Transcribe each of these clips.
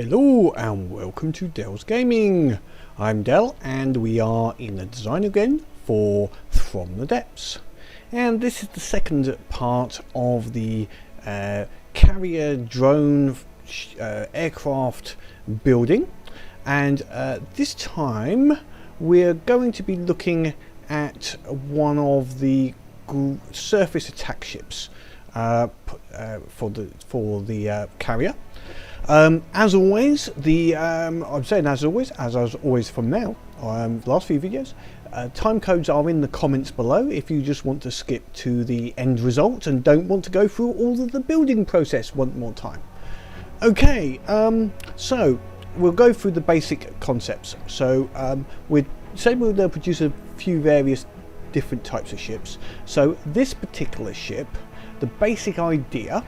Hello and welcome to Dell's Gaming. I'm Dell and we are in the design again for From the Depths. And this is the second part of the carrier drone aircraft building. And this time we're going to be looking at one of the surface attack ships for the carrier. As always, I'm saying as always from now, the last few videos, time codes are in the comments below if you just want to skip to the end result and don't want to go through all of the building process one more time. Okay, so we'll go through the basic concepts. So we'll produce a few various different types of ships. So this particular ship, the basic idea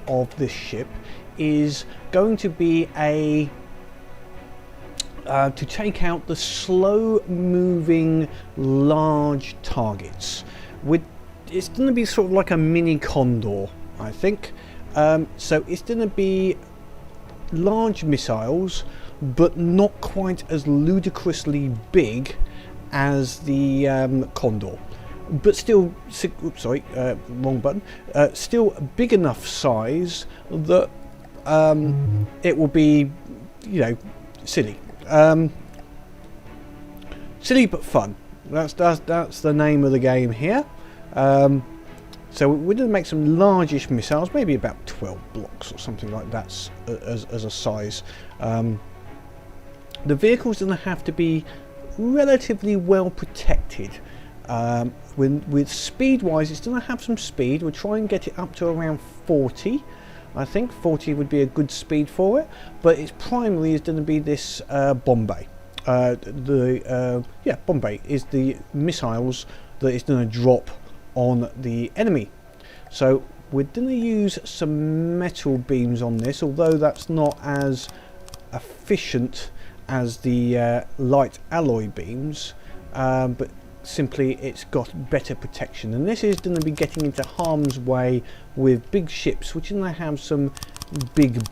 of this ship is going to be to take out the slow moving large targets. It's going to be sort of like a mini Condor, I think. So it's going to be large missiles but not quite as ludicrously big as the Condor, but still, wrong button, still big enough size that it will be, silly. Silly but fun. That's the name of the game here. So we're going to make some largish missiles, maybe about 12 blocks or something like that as a size. The vehicle's going to have to be relatively well protected. With speed wise, it's going to have some speed. We'll try and get it up to around 40. I think 40 would be a good speed for it, but its primary is going to be this Bombay. Bombay is the missiles that it's going to drop on the enemy. So we're going to use some metal beams on this, although that's not as efficient as the light alloy beams, but simply it's got better protection, and this is going to be getting into harm's way with big ships which are going to have some big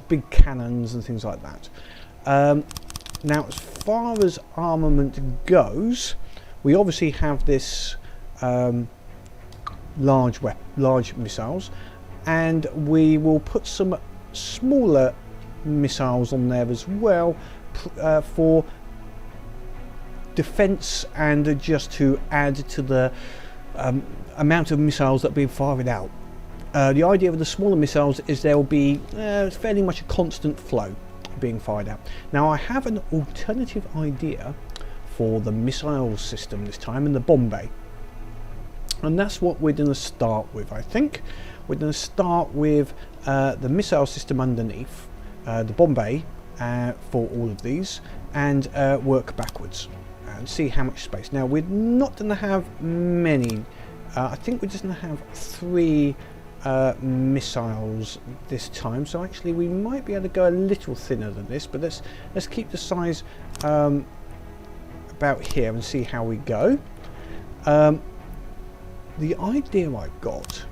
big cannons and things like that. Now, as far as armament goes, we obviously have this large missiles, and we will put some smaller missiles on there as well for defense and just to add to the amount of missiles that are being fired out. The idea of the smaller missiles is there will be fairly much a constant flow being fired out. Now, I have an alternative idea for the missile system this time in the Bombay, and that's what we're going to start with. I think we're going to start with the missile system underneath the Bombay for all of these, and work backwards and see how much space. Now, we're not going to have many. I think we're just going to have 3 missiles this time. So actually, we might be able to go a little thinner than this. But let's keep the size about here and see how we go. The idea I've got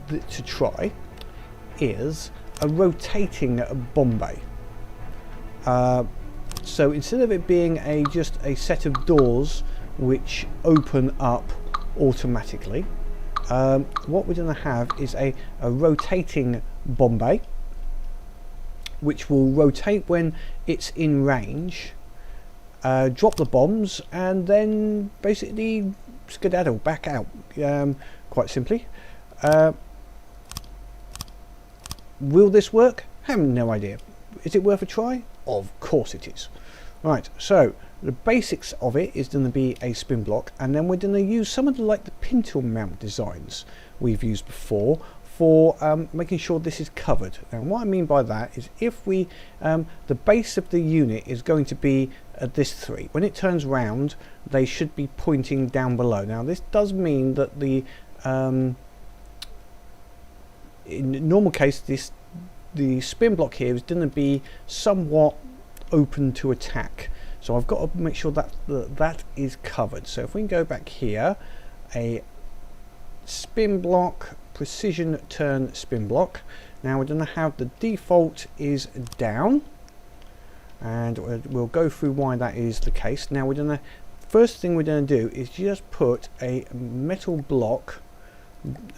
to try is a rotating Bombay. So instead of it being just a set of doors which open up automatically, what we're going to have is a rotating Bombay, which will rotate when it's in range, drop the bombs, and then basically skedaddle back out, quite simply. Will this work? I have no idea. Is it worth a try? Of course it is. Right, so the basics of it is going to be a spin block, and then we're going to use some of the pintle mount designs we've used before for making sure this is covered. And what I mean by that is if we the base of the unit is going to be this 3. When it turns round, they should be pointing down below. Now, this does mean that the in normal case the spin block here is going to be somewhat open to attack, so I've got to make sure that that is covered. So if we can go back here, a spin block, precision turn spin block. Now we're going to have the default is down, and we'll go through why that is the case. Now we're going to, first thing we're going to do is just put a metal block,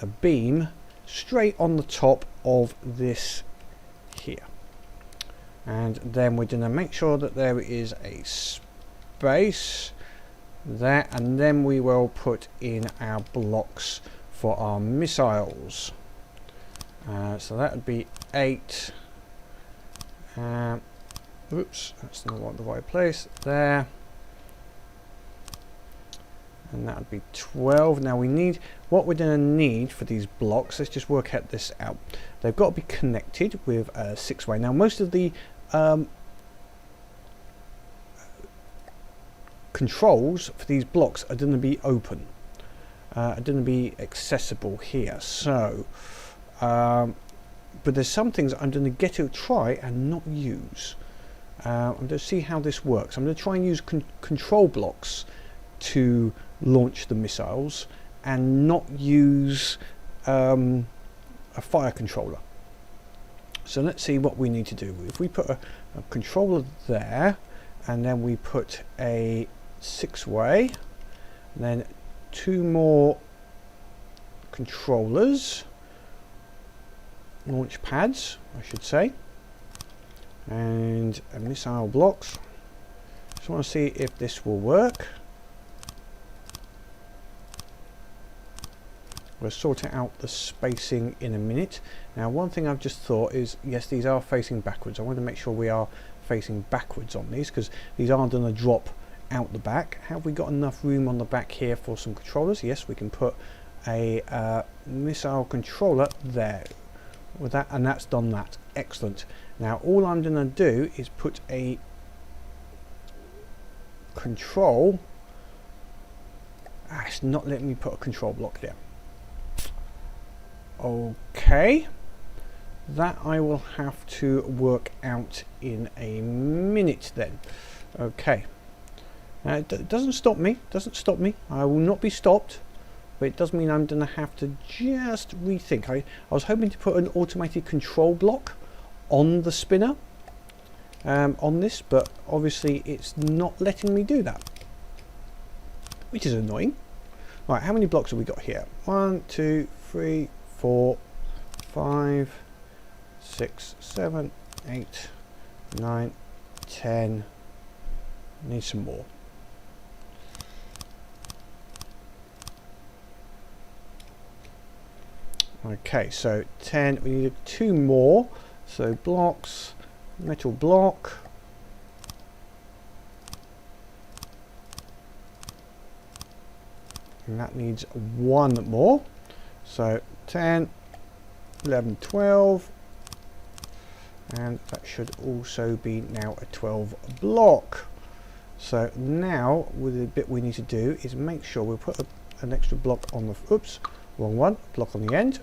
a beam, straight on the top of this here, and then we're going to make sure that there is a space there, and then we will put in our blocks for our missiles. So that would be 8. Oops, that's not the right place. There. And that would be 12. Now we need, what we're going to need for these blocks, let's just work out this out. They've got to be connected with a 6-way. Now most of the controls for these blocks are going to be open, are going to be accessible here. So but there's some things I'm going to get to try and not use. I'm going to see how this works. I'm going to try and use control blocks to launch the missiles and not use a fire controller. So let's see what we need to do. If we put a controller there, and then we put a 6-way, and then 2 more controllers, launch pads I should say, and a missile blocks. Just want to see if this will work. We'll sort out the spacing in a minute. Now one thing I've just thought is, yes, these are facing backwards. I want to make sure we are facing backwards on these, because these are going to drop out the back. Have we got enough room on the back here for some controllers? Yes, we can put a missile controller there with that, and that's done that. Excellent. Now all I'm going to do is put a control. It's not letting me put a control block there. Okay, that I will have to work out in a minute then. Okay, it doesn't stop me, I will not be stopped, but it does mean I'm going to have to just rethink. I was hoping to put an automated control block on the spinner on this, but obviously it's not letting me do that, which is annoying. Right, how many blocks have we got here? 1, 2, 3, 4, 5, 6, 7, 8, 9, 10. Need some more. Okay, so 10. We need 2 more. So blocks, metal block. And that needs 1 more. So 10, 11, 12, and that should also be now a 12 block. So now with the bit we need to do is make sure we put an extra block on the, oops, wrong one, block on the end.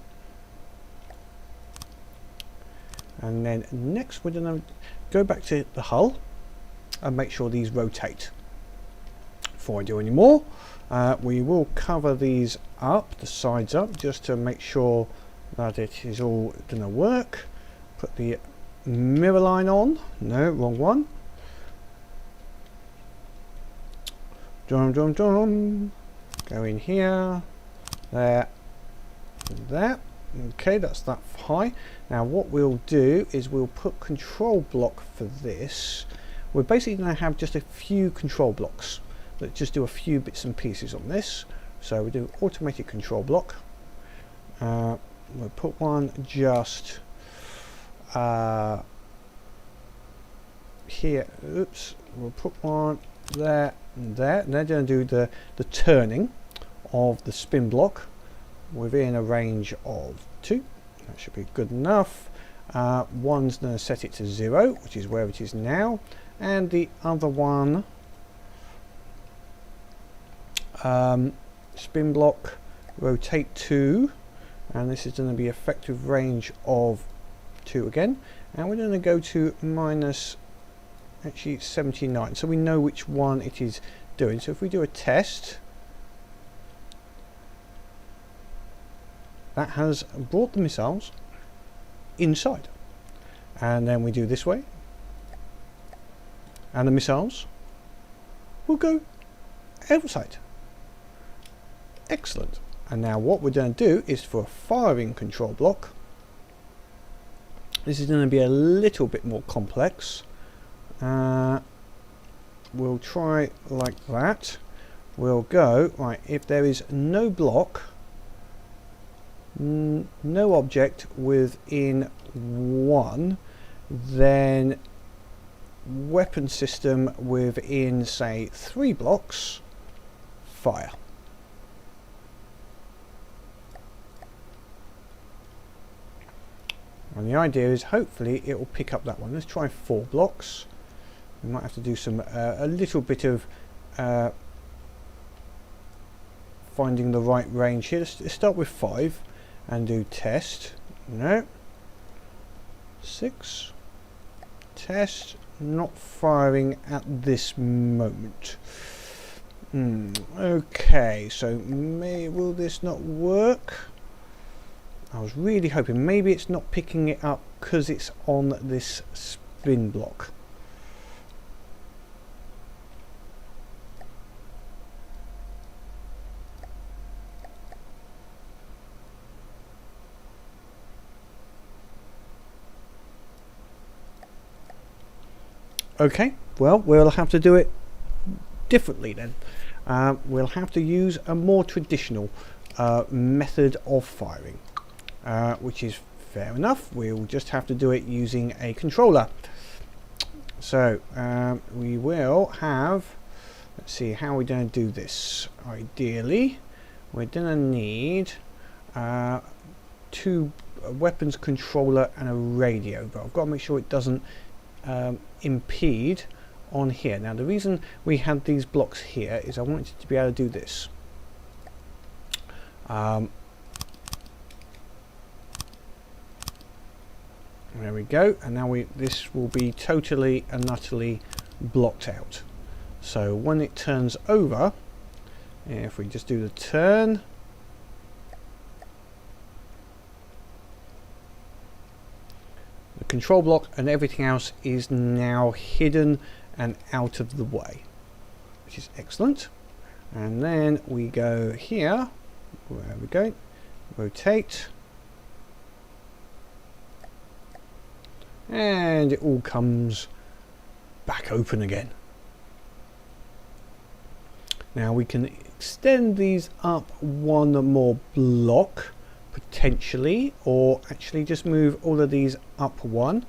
And then next we're going to go back to the hull and make sure these rotate. Before I do any more, we will cover these up, the sides up, just to make sure that it is all going to work. Put the mirror line on. No, wrong one. Drum, drum, drum. Go in here, there, and there. Okay, that's that high. Now what we'll do is we'll put control block for this. We're basically going to have just a few control blocks that just do a few bits and pieces on this. So we do automated control block. We'll put one just here. Oops. We'll put one there and there. And they're going to do the turning of the spin block within a range of 2. That should be good enough. One's going to set it to 0, which is where it is now, and the other one, spin block, rotate 2, and this is going to be effective range of 2 again, and we're going to go to minus, actually 79, so we know which one it is doing. So if we do a test, that has brought the missiles inside. And then we do this way, and the missiles will go outside. Excellent. And now what we're going to do is for a firing control block, this is going to be a little bit more complex. We'll try like that. We'll go, right, if there is no block, no object within 1, then weapon system within, say, 3 blocks, fire. And the idea is hopefully it will pick up that one. Let's try 4 blocks. We might have to do some a little bit of finding the right range here. Let's start with 5 and do test. No. 6. Test. Not firing at this moment. Okay, so will this not work? I was really hoping maybe it's not picking it up because it's on this spin block. Okay, well, we'll have to do it differently then. We'll have to use a more traditional method of firing, which is fair enough. We'll just have to do it using a controller. So we will have, let's see how we're going to do this. Ideally, we're going to need 2 weapons controller and a radio, but I've got to make sure it doesn't impede on here. Now the reason we had these blocks here is I wanted to be able to do this. There we go, and now this will be totally and utterly blocked out. So when it turns over, if we just do the turn, the control block and everything else is now hidden and out of the way, which is excellent. And then we go here, where we go, rotate, and it all comes back open again. Now we can extend these up 1 more block potentially, or actually just move all of these up 1.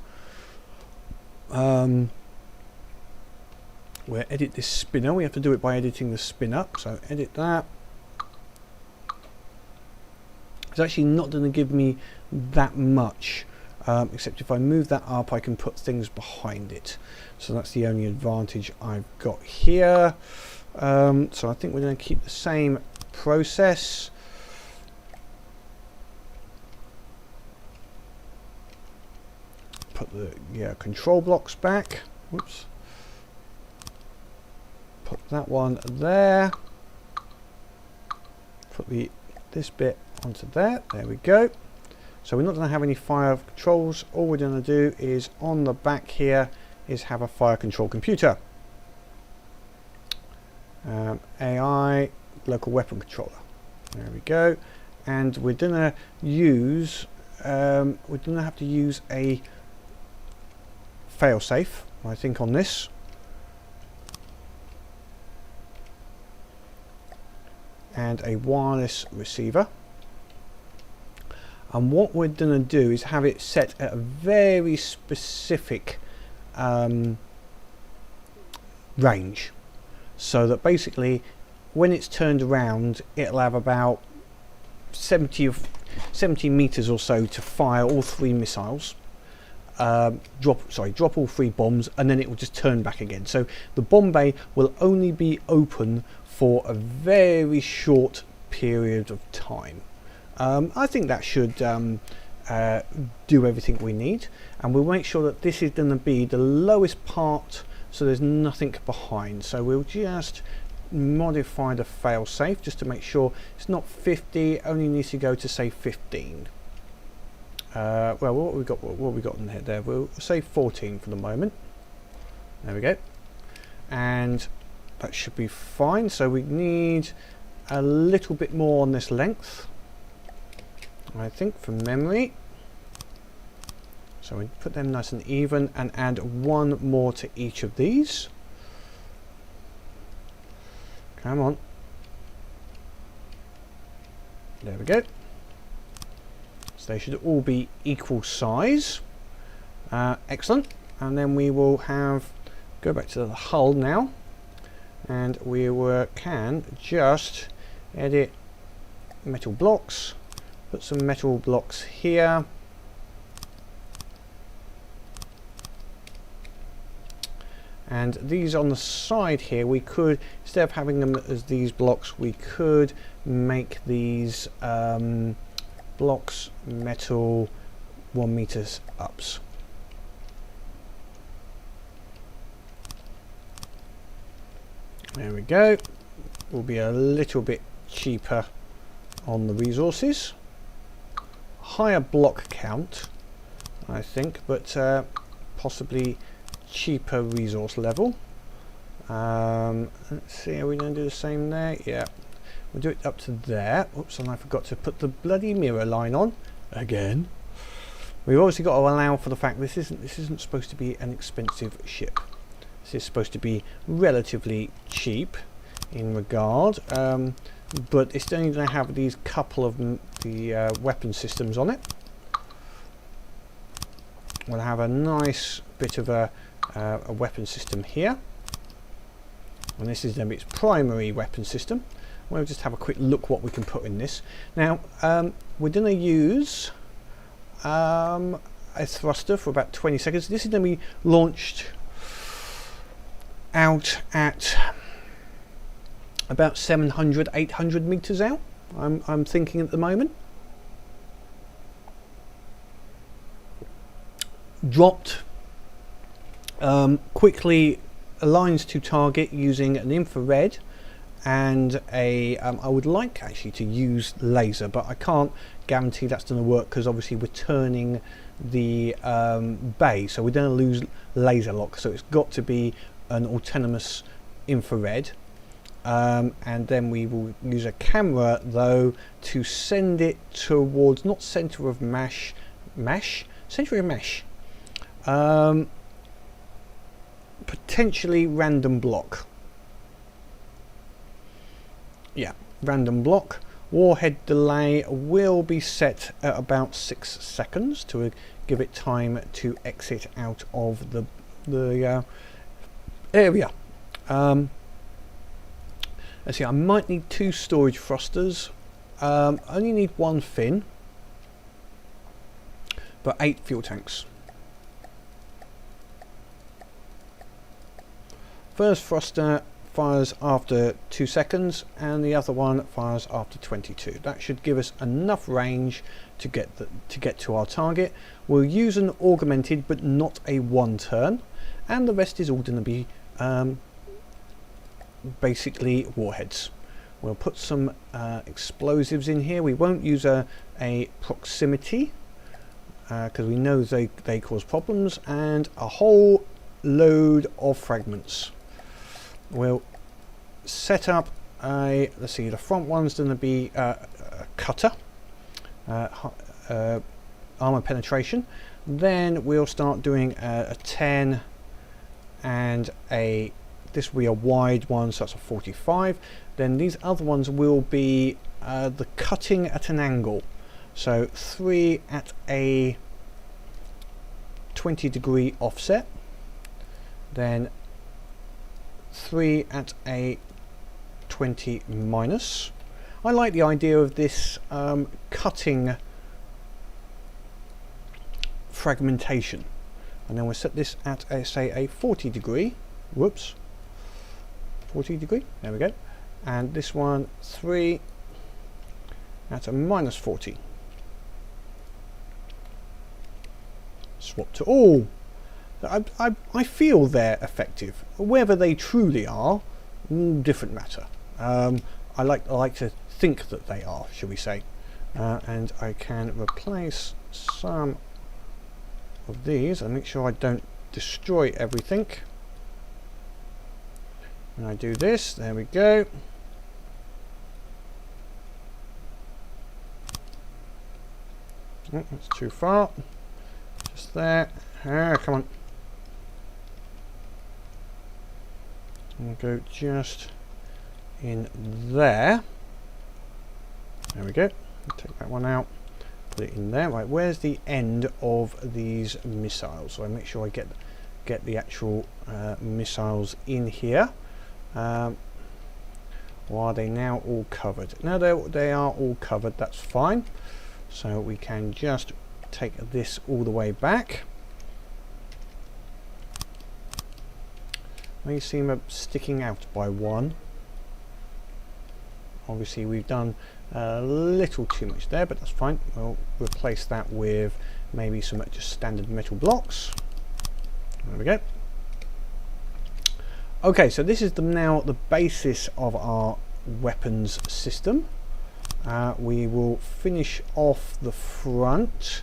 We'll edit this spinner. We have to do it by editing the spin up, so edit that. It's actually not going to give me that much, except if I move that up I can put things behind it, so that's the only advantage I've got here. So I think we're going to keep the same process. Put the control blocks back. Whoops. Put that one there. Put this bit onto there. There we go. So we're not going to have any fire controls. All we're going to do is on the back here is have a fire control computer. AI local weapon controller. There we go. And we're going to use we're going to have to use a failsafe, I think, on this. And a wireless receiver. And what we're going to do is have it set at a very specific range, so that basically when it's turned around it'll have about 70 meters or so to fire all 3 missiles. Drop all 3 bombs, and then it will just turn back again. So the bomb bay will only be open for a very short period of time. I think that should do everything we need, and we'll make sure that this is going to be the lowest part, so there's nothing behind. So we'll just modify the failsafe just to make sure it's not 50, it only needs to go to say 15. well, what we got in there? We'll say 14 for the moment. There we go, and that should be fine. So we need a little bit more on this length, I think, from memory. So we put them nice and even and add one more to each of these. Come on. There we go. So they should all be equal size. Excellent. And then we will go back to the hull now, and we can just edit metal blocks, put some metal blocks here, and these on the side here, we could, instead of having them as these blocks, we could make these blocks metal 1 meter ups. There we go. Will be a little bit cheaper on the resources. Higher block count, I think, but possibly cheaper resource level. Let's see, are we going to do the same there? Yeah, we'll do it up to there. Oops, and I forgot to put the bloody mirror line on again. We've obviously got to allow for the fact this isn't supposed to be an expensive ship. This is supposed to be relatively cheap in regard, but it's only going to have these couple of the weapon systems on it. We'll have a nice bit of a weapon system here, and this is going to be its primary weapon system. We'll just have a quick look what we can put in this. Now we're going to use a thruster for about 20 seconds. This is going to be launched out at about 700-800 meters out. I'm thinking at the moment. Dropped, quickly aligns to target using an infrared and I would like actually to use laser, but I can't guarantee that's going to work because obviously we're turning the bay, so we're going to lose laser lock, so it's got to be an autonomous infrared, and then we will use a camera though to send it towards, not center of mesh, potentially random block. Yeah, random block. Warhead delay will be set at about 6 seconds to give it time to exit out of the area. Let's see, I might need 2 storage thrusters. Only need 1 fin, but 8 fuel tanks. First thruster fires after 2 seconds and the other one fires after 22. That should give us enough range to get to our target. We'll use an augmented but not a 1 turn, and the rest is all going to be basically warheads. We'll put some explosives in here. We won't use a proximity because we know they cause problems, and a whole load of fragments. We'll set up let's see, the front one's going to be a cutter, armor penetration. Then we'll start doing a 10 and this will be a wide one, so that's a 45. Then these other ones will be the cutting at an angle, so 3 at a 20-degree offset, then 3 at a 20 minus. I like the idea of this cutting fragmentation, and then we'll set this at say a 40 degree. Whoops, 40 degree. There we go. And this one 3 at a minus 40. Swap to all. I feel they're effective. Whether they truly are, different matter. I like to think that they are, shall we say. And I can replace some of these and make sure I don't destroy everything. And I do this, there we go. Oh, that's too far. Just there. Ah, come on. I'll go just in there. There we go. Take that one out. Put it in there. Right, where's the end of these missiles? So I make sure I get the actual missiles in here. Or are they now all covered? No, they are all covered. That's fine. So we can just take this all the way back. They seem sticking out by one. Obviously we've done a little too much there, but that's fine. We'll replace that with maybe some just standard metal blocks. There we go. Okay, so this is now the basis of our weapons system. We will finish off the front,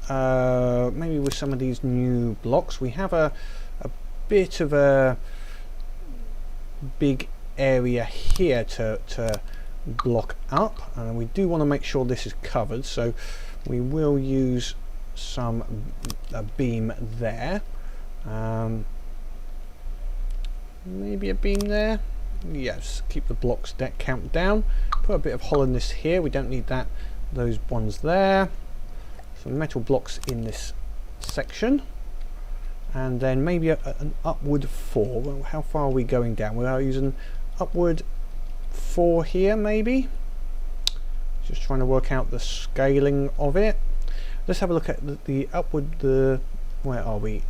maybe with some of these new blocks. We have a bit of a big area here to block up, and we do want to make sure this is covered, so we will use a beam there. Maybe a beam there. Yes, keep the blocks count down. Put a bit of hollowness here. We don't need those ones there. Some metal blocks in this section, and then maybe an upward 4. Well, how far are we going down? We are using upward 4 here, maybe. Just trying to work out the scaling of it. Let's have a look at the upward. Where are we?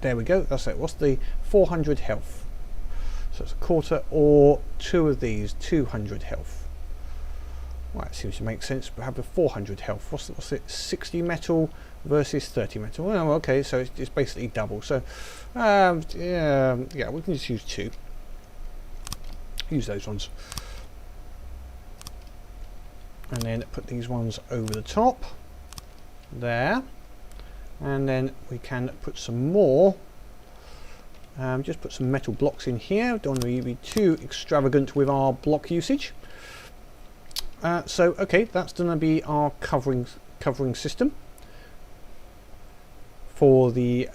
There we go, that's it. What's the 400 health? So it's a quarter or 2 of these, 200 health. Well, that seems to make sense, but have the 400 health. What's it? 60 metal versus 30 metal. Well, okay, so it's basically double. So, yeah, we can just use 2. Use those ones. And then put these ones over the top. There. And then we can put some more, just put some metal blocks in here. Don't want to be too extravagant with our block usage. So okay, that's going to be our covering system for the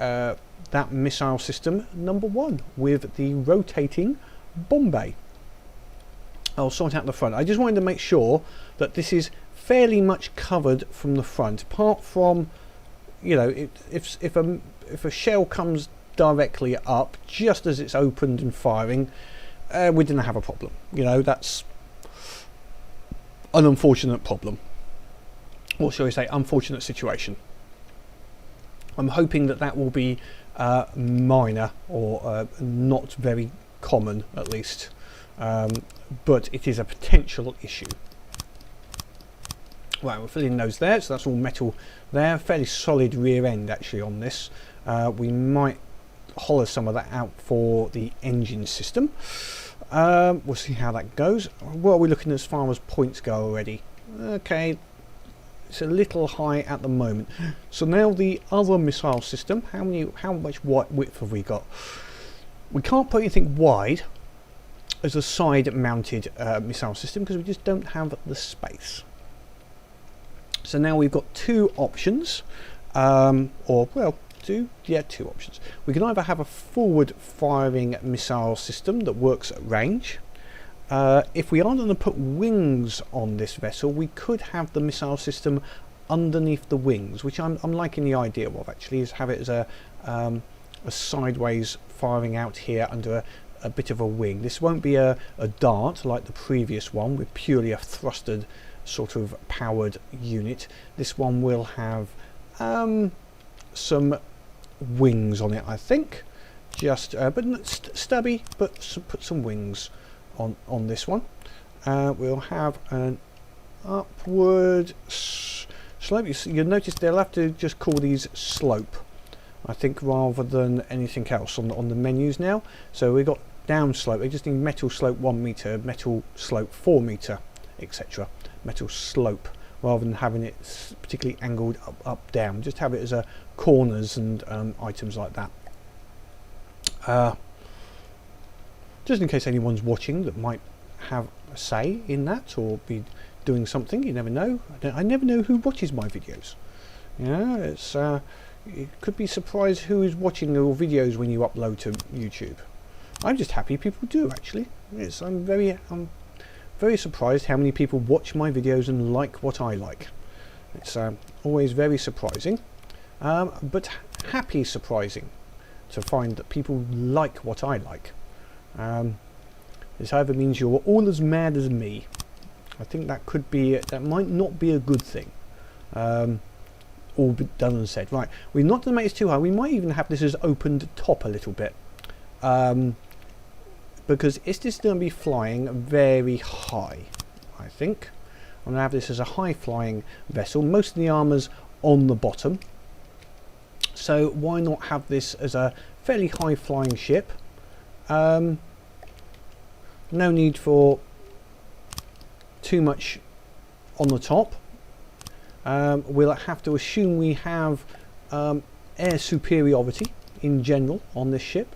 that missile system number 1 with the rotating bomb bay. I'll sort out the front. I just wanted to make sure that this is fairly much covered from the front, apart from, you know, if a shell comes directly up just as it's opened and firing, we didn't have a problem. You know, that's an unfortunate problem, or shall we say unfortunate situation. I'm hoping that will be minor, or not very common at least, but it is a potential issue. Right, we're filling those there, so that's all metal there. Fairly solid rear end actually on this. We might hollow some of that out for the engine system. We'll see how that goes. What are we looking as far as points go already? Okay, it's a little high at the moment. So now the other missile system, how much width have we got? We can't put anything wide as a side mounted missile system because we just don't have the space. So now we've got 2 options, or well, two options. We can either have a forward firing missile system that works at range. If we aren't going to put wings on this vessel, we could have the missile system underneath the wings, which I'm liking the idea of actually, is have it as a sideways firing out here under a bit of a wing. This won't be a dart like the previous one with purely a thrusted sort of powered unit. This one will have some wings on it, I think, just but stubby, but put some wings on this one. We'll have an upward slope. You'll notice they'll have to just call these slope, I think, rather than anything else on the menus now. So we've got down slope. They just need metal slope 1 meter, metal slope 4 meter, etc. metal slope, rather than having it particularly angled up down. Just have it as a corners and items like that. Just in case anyone's watching that might have a say in that or be doing something, you never know. I never know who watches my videos. Yeah, it's you could be surprised who is watching your videos when you upload to YouTube. I'm just happy people do, actually. I'm very surprised how many people watch my videos and like what I like. It's always very surprising, but happy surprising to find that people like what I like. This either means you're all as mad as me. I think that might not be a good thing. All done and said. Right, we're not going to make this too high. We might even have this as opened top a little bit, because it's just going to be flying very high. I think I'm going to have this as a high flying vessel. Most of the armour's on the bottom, so why not have this as a fairly high flying ship? No need for too much on the top. We'll have to assume we have air superiority in general on this ship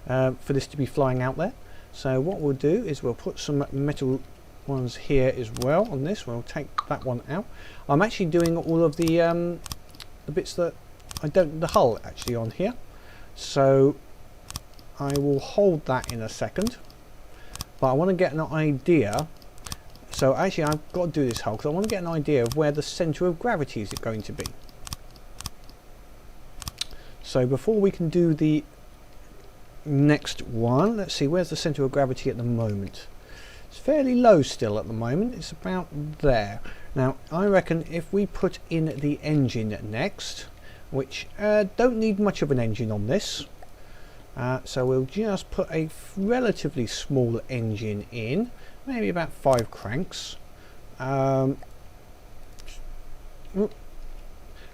for this to be flying out there. So what we'll do is we'll put some metal ones here as well on this. We'll take that one out. I'm actually doing all of the bits that the hull actually on here, so I will hold that in a second, but I want to get an idea. So actually I've got to do this hull because I want to get an idea of where the centre of gravity is going to be. So before we can do the next one, let's see, where's the centre of gravity at the moment? It's fairly low still at the moment. It's about there. Now I reckon if we put in the engine next, which don't need much of an engine on this, so we'll just put a relatively small engine in, maybe about 5 cranks. And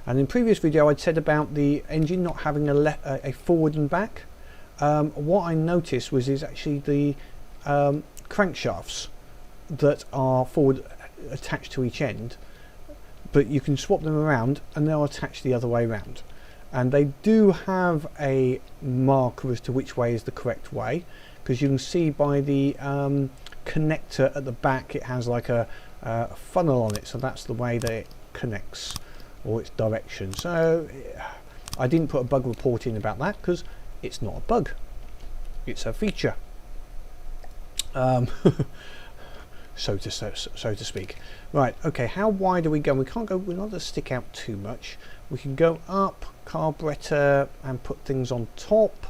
in previous video I'd said about the engine not having a forward and back. What I noticed is actually the crankshafts that are forward attached to each end, but you can swap them around and they'll attach the other way around, and they do have a marker as to which way is the correct way, because you can see by the connector at the back it has like a funnel on it, so that's the way that it connects, or its direction. So I didn't put a bug report in about that because it's not a bug, it's a feature, so to speak. Right, okay, how wide are we going? We're not going to stick out too much. We can go up carburetor and put things on top,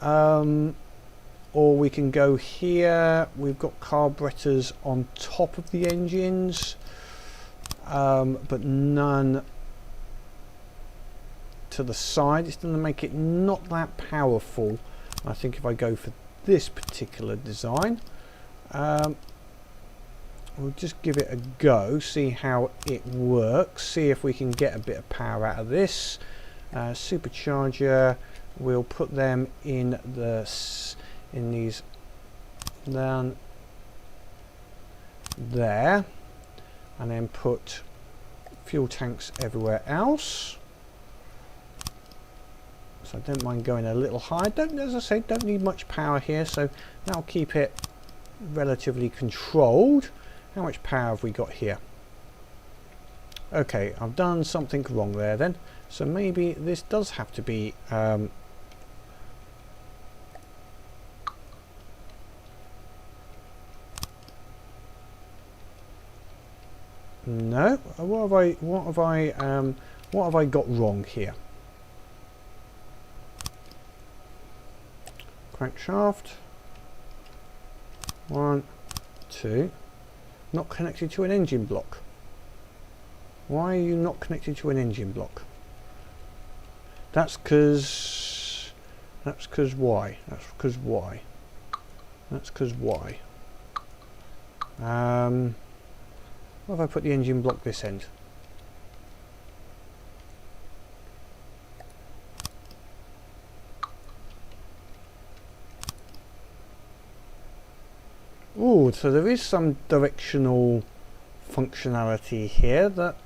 or we can go here. We've got carburetors on top of the engines, but none to the side. It's going to make it not that powerful. I think if I go for this particular design, we'll just give it a go, see how it works, see if we can get a bit of power out of this. Supercharger, we'll put them in these down there, and then put fuel tanks everywhere else. So I don't mind going a little higher. As I say, don't need much power here, so that'll keep it relatively controlled. How much power have we got here? Okay, I've done something wrong there then. So maybe this does have to be no. What have I got wrong here? Crankshaft. 1, 2. Not connected to an engine block. Why are you not connected to an engine block? That's because why? What if I put the engine block this end? Oh, so there is some directional functionality here that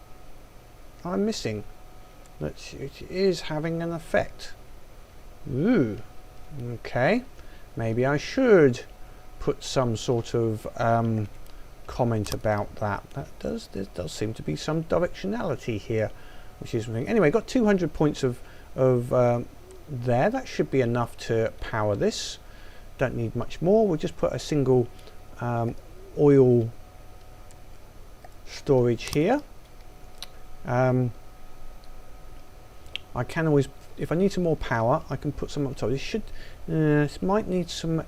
I'm missing. That it is having an effect. Ooh, okay. Maybe I should put some sort of comment about that. There does seem to be some directionality here, which is something. Anyway, got 200 points of there. That should be enough to power this. Don't need much more. We'll just put a single oil storage here. I can always, if I need some more power, I can put some up top. This might need some.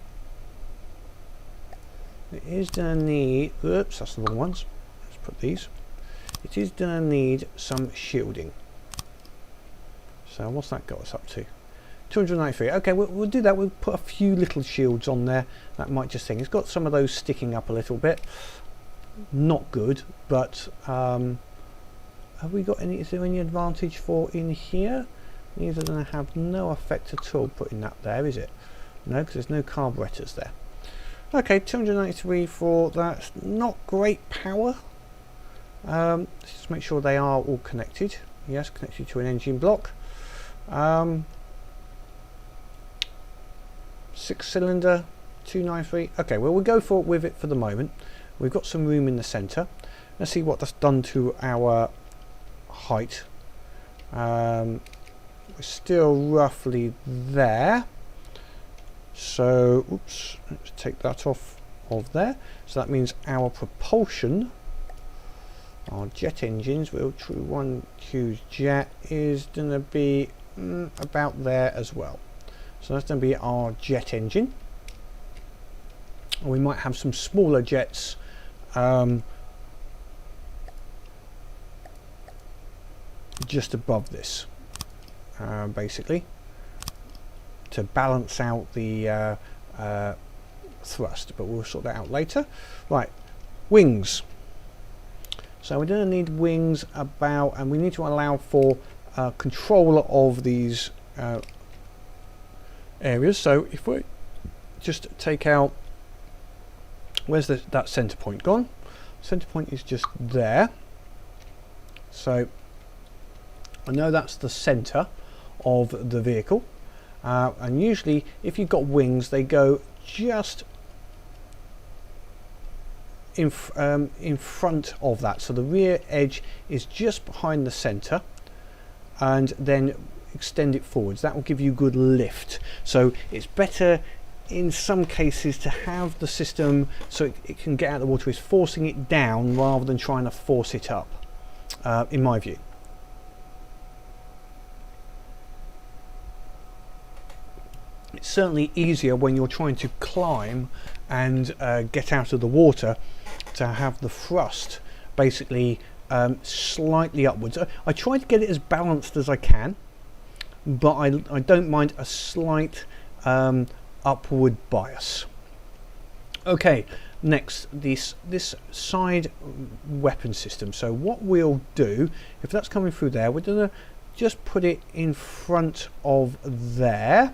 It is going to need. Oops, that's the wrong ones. Let's put these. It is going to need some shielding. So what's that got us up to? 293. Okay, we'll do that. We'll put a few little shields on there. That might just thing. It's got some of those sticking up a little bit. Not good, but have we got any? Is there any advantage for in here? These are going to have no effect at all putting that there, is it? No, because there's no carburetors there. Okay, 293 for that. Not great power. Let's just make sure they are all connected. Yes, connected to an engine block. 6-cylinder, 293. Okay, well, we'll go with it for the moment. We've got some room in the centre. Let's see what that's done to our height. We're still roughly there. So, oops, let's take that off of there. So that means our propulsion, our jet engines, Rotary 1 Q's jet, is going to be about there as well. So that's going to be our jet engine. We might have some smaller jets just above this, basically, to balance out the thrust, but we'll sort that out later. Right, wings. So we're going to need wings about, and we need to allow for control of these areas. So if we just take out, where's that center point gone? Center point is just there. So I know that's the center of the vehicle, and usually if you've got wings, they go just in front of that, so the rear edge is just behind the center, and then extend it forwards. That will give you good lift. So it's better in some cases to have the system so it can get out of the water is forcing it down rather than trying to force it up, in my view. It's certainly easier when you're trying to climb and get out of the water to have the thrust basically slightly upwards. I try to get it as balanced as I can, but I don't mind a slight upward bias. Okay, next, this side weapon system. So what we'll do, if that's coming through there, we're going to just put it in front of there.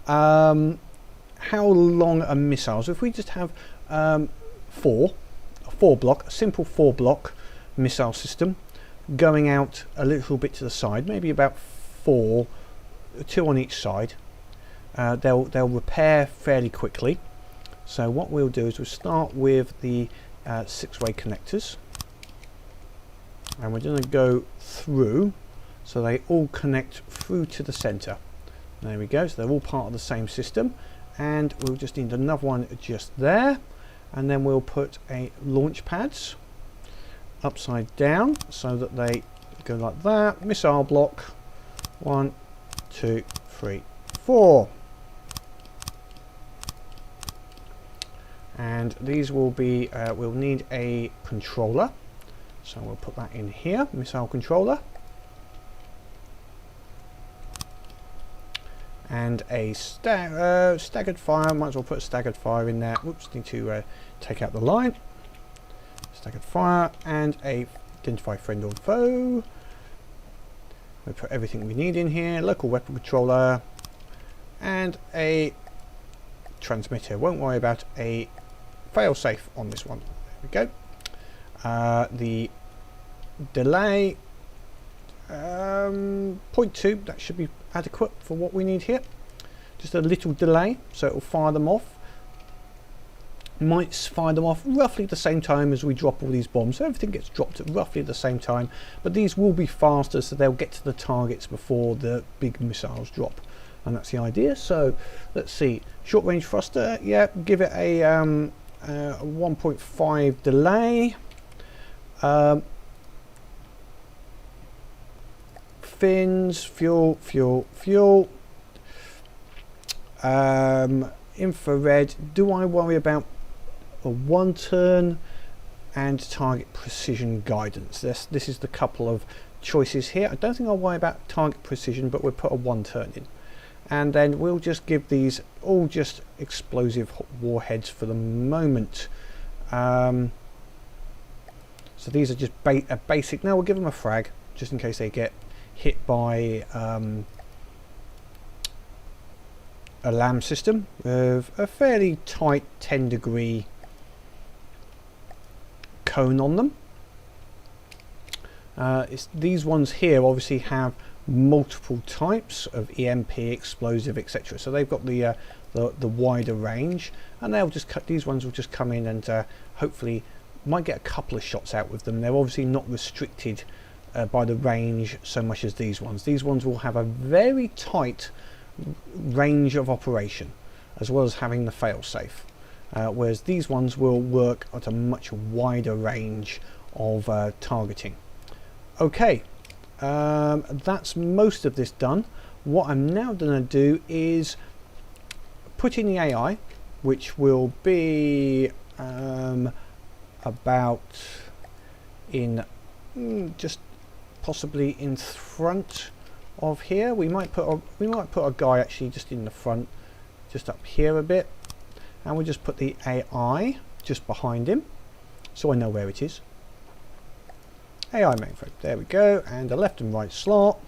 How long are missiles? If we just have a simple four block missile system going out a little bit to the side, maybe about two on each side, they'll repair fairly quickly. So what we'll do is we'll start with the 6-way connectors, and we're going to go through so they all connect through to the center. There we go, so they're all part of the same system, and we'll just need another one just there, and then we'll put a launch pads upside down so that they go like that. Missile block, 1, 2, 3, 4, and these will be we'll need a controller, so we'll put that in here, missile controller, and a staggered fire. Might as well put a staggered fire in there. Whoops, need to take out the line. Staggered fire and a identify friend or foe. We put everything we need in here. Local weapon controller and a transmitter. Won't worry about a fail-safe on this one. There we The delay 0.2, that should be adequate for what we need here. Just a little delay, so it will fire them off. Might fire them off roughly at the same time as we drop all these bombs, so everything gets dropped at roughly the same time, but these will be faster, so they'll get to the targets before the big missiles drop, and that's the idea. So let's see, short range thruster, yeah, give it a 1.5 delay. Fins, fuel, infrared. Do I worry about a 1 turn and target precision guidance? This is the couple of choices here. I don't think I'll worry about target precision, but we'll put a 1 turn in, and then we'll just give these all just explosive warheads for the moment. So these are just a basic. Now we'll give them a frag just in case they get hit by a LAM system with a fairly tight 10-degree cone on them. These ones here obviously have multiple types of EMP, explosive, etc. So they've got the wider range, and they'll just these ones will just come in and hopefully might get a couple of shots out with them. They're obviously not restricted by the range so much as these ones. These ones will have a very tight range of operation, as well as having the fail-safe, whereas these ones will work at a much wider range of targeting. Okay, that's most of this done. What I'm now going to do is put in the AI, which will be about in just possibly in front of here. We might put a guy actually just in the front, just up here a bit, and we'll just put the AI just behind him so I know where it is. AI mainframe, there we go, and a left and right slot,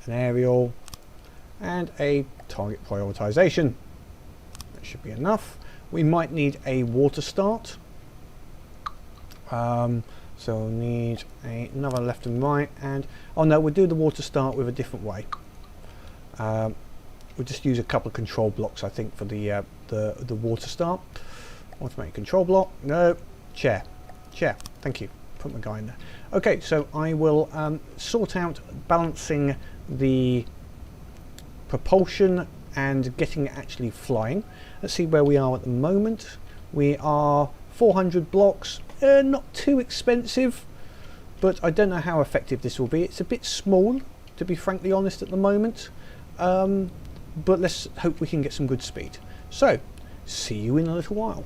an aerial, and a target prioritization. That should be enough. We might need a water start, so we'll need another left and right, and oh no, we'll do the water start with a different way. We'll just use a couple of control blocks, I think, for the water start. Automatic control block, no, chair, thank you, put my guy in there. Okay, so I will sort out balancing the propulsion and getting it actually flying. Let's see where we are at the moment. We are 400 blocks, not too expensive, but I don't know how effective this will be. It's a bit small, to be frankly honest, at the moment, but let's hope we can get some good speed. So, see you in a little while.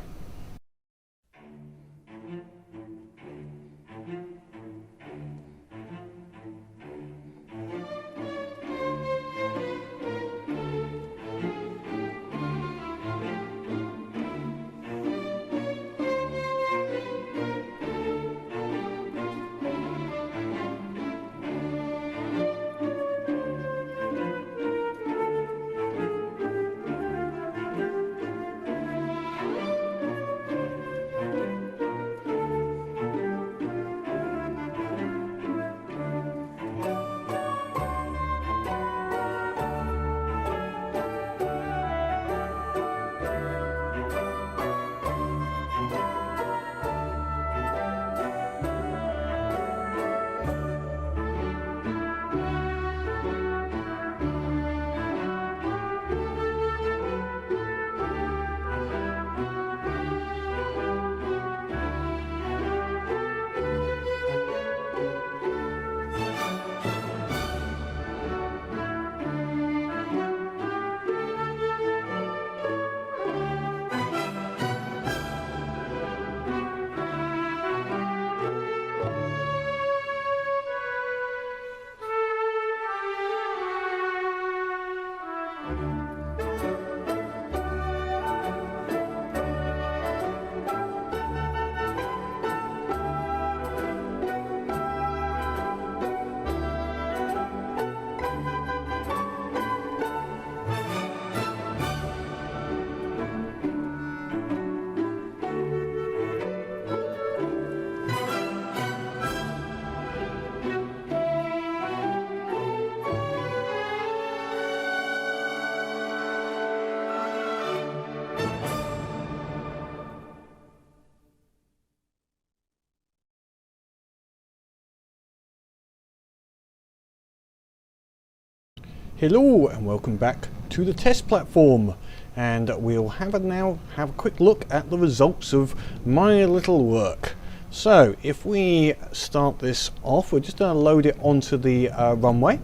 Hello and welcome back to the test platform, and we'll now have a quick look at the results of my little work. So if we start this off, we're just going to load it onto the runway.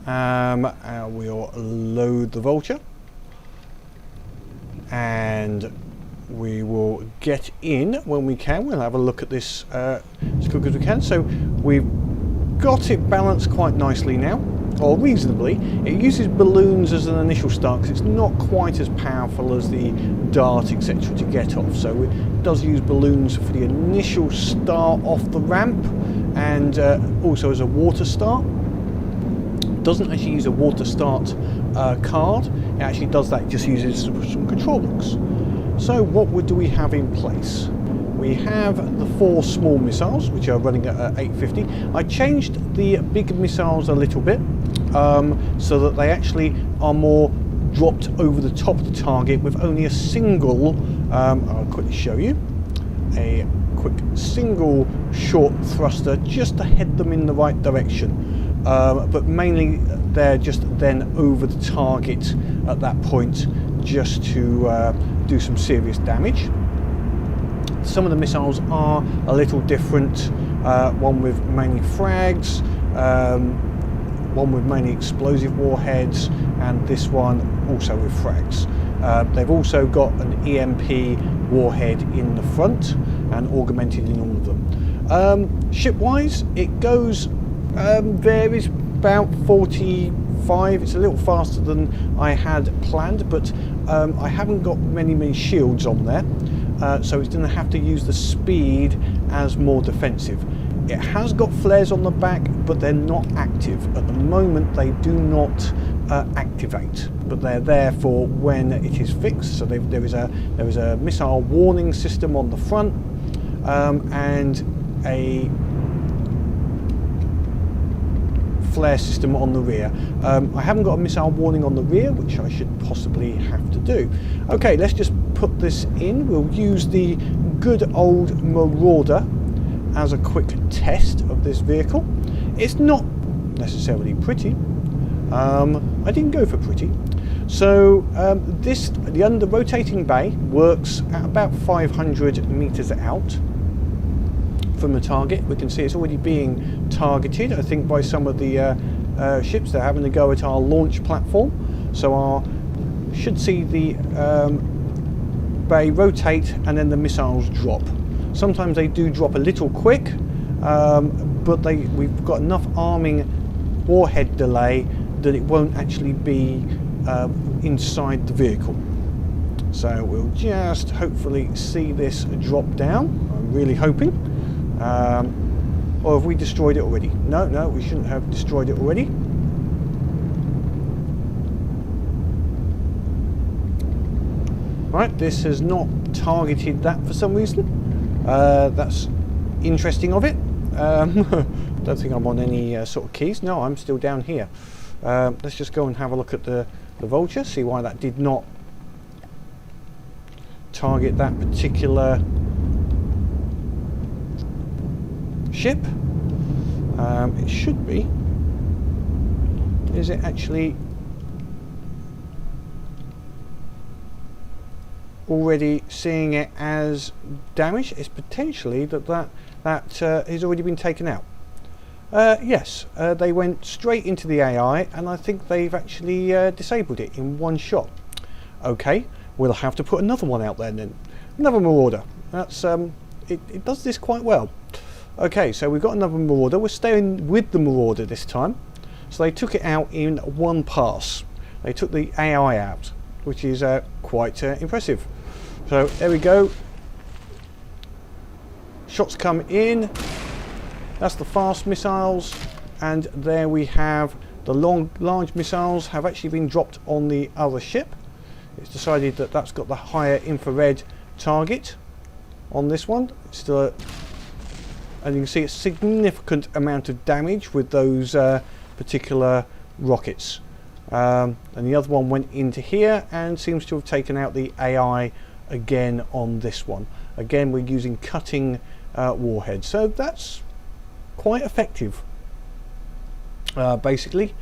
We'll load the Vulture and we will get in when we can. We'll have a look at this as quick as we can. So we've got it balanced quite nicely now, or reasonably. It uses balloons as an initial start because it's not quite as powerful as the dart, etc., to get off. So it does use balloons for the initial start off the ramp, and also as a water start. It doesn't actually use a water start card. It actually does that, it just uses some control blocks. So what do we have in place? We have the 4 small missiles, which are running at 850. I changed the big missiles a little bit, so that they actually are more dropped over the top of the target with only a single, I'll quickly show you, a quick single short thruster just to head them in the right direction. But mainly they're just then over the target at that point, just to do some serious damage. Some of the missiles are a little different, one with mainly frags, one with mainly explosive warheads, and this one also with frags. They've also got an EMP warhead in the front and augmented in all of them. Ship-wise, it goes, varies about 45. It's a little faster than I had planned, but I haven't got many shields on there. So it's going to have to use the speed as more defensive. It has got flares on the back, but they're not active. At the moment they do not activate, but they're there for when it is fixed. So there is a missile warning system on the front, and a flare system on the rear. I haven't got a missile warning on the rear, which I should possibly have to do. Okay, let's just put this in. We'll use the good old Marauder as a quick test of this vehicle. It's not necessarily pretty. I didn't go for pretty. So the rotating bay works at about 500 meters out from the target. We can see it's already being targeted, I think, by some of the ships. They're having to go at our launch platform. So should see the bay rotate and then the missiles drop. Sometimes they do drop a little quick, but we've got enough arming warhead delay that it won't actually be inside the vehicle. So we'll just hopefully see this drop down. I'm really hoping. Or have we destroyed it already? No, we shouldn't have destroyed it already. Right, this has not targeted that for some reason. That's interesting of it. Don't think I'm on any sort of keys. No, I'm still down here. Let's just go and have a look at the Vulture, see why that did not target that particular ship. It should be. Is it actually already seeing it as damage? It's potentially that has already been taken out. Yes, they went straight into the AI, and I think they've actually disabled it in one shot. Okay, we'll have to put another one out there then. Another Marauder. That's it does this quite well. Okay, so we've got another Marauder. We're staying with the Marauder this time. So they took it out in one pass. They took the AI out, which is quite impressive. So there we go. Shots come in. That's the fast missiles, and there we have the large missiles have actually been dropped on the other ship. It's decided that that's got the higher infrared target on this one. It's still and you can see a significant amount of damage with those particular rockets. And the other one went into here and seems to have taken out the AI again on this one. Again, we're using cutting warheads, so that's quite effective. Basically,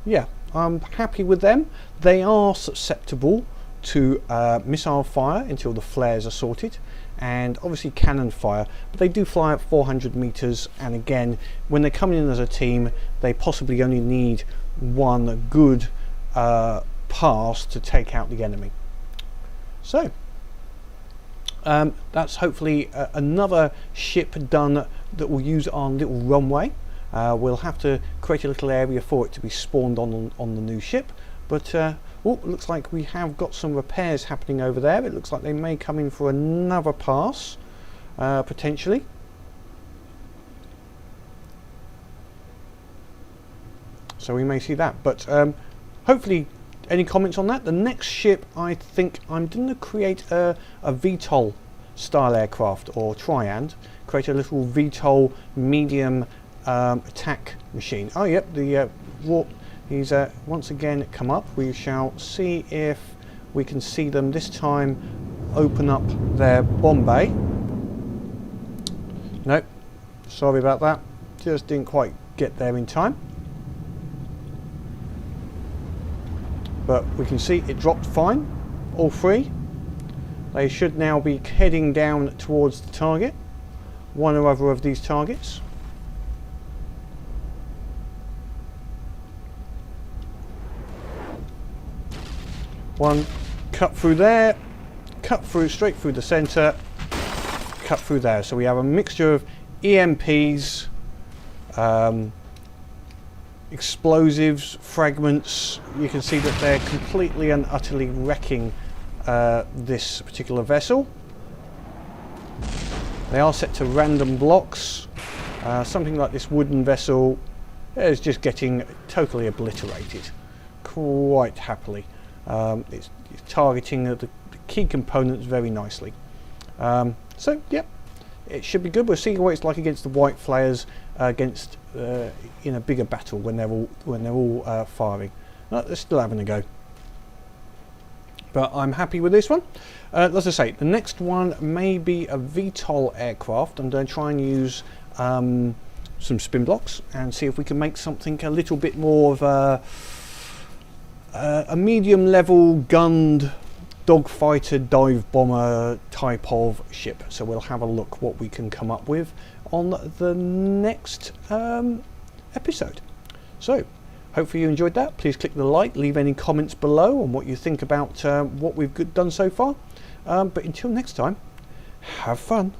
yeah, I'm happy with them. They are susceptible to missile fire until the flares are sorted, and obviously cannon fire, but they do fly at 400 meters, and again, when they're coming in as a team, they possibly only need one good pass to take out the enemy. So that's hopefully another ship done that will use our little runway. We'll have to create a little area for it to be spawned on the new ship, but oh, looks like we have got some repairs happening over there. It looks like they may come in for another pass, potentially. So we may see that, but hopefully, any comments on that? The next ship, I think I'm going to create a VTOL style aircraft, or Triand. Create a little VTOL medium attack machine. Oh, yep, the warp. He's once again come up. We shall see if we can see them this time open up their bomb bay. Nope, sorry about that. Just didn't quite get there in time. But we can see it dropped fine, all three. They should now be heading down towards the target, one or other of these targets. One cut through there, cut through straight through the centre, cut through there. So we have a mixture of EMPs, explosives, fragments. You can see that they're completely and utterly wrecking this particular vessel. They are set to random blocks. Something like this wooden vessel is just getting totally obliterated quite happily. It's targeting the key components very nicely. So yep, it should be good. We'll see what it's like against the white flares against in a bigger battle when they're all firing. They're still having a go, but I'm happy with this one. As I say, the next one may be a VTOL aircraft. I'm going to try and use some spin blocks and see if we can make something a little bit more of a medium level gunned dogfighter dive bomber type of ship. So we'll have a look what we can come up with on the next episode. So hopefully you enjoyed that. Please click the like, leave any comments below on what you think about what we've done so far. But until next time, have fun.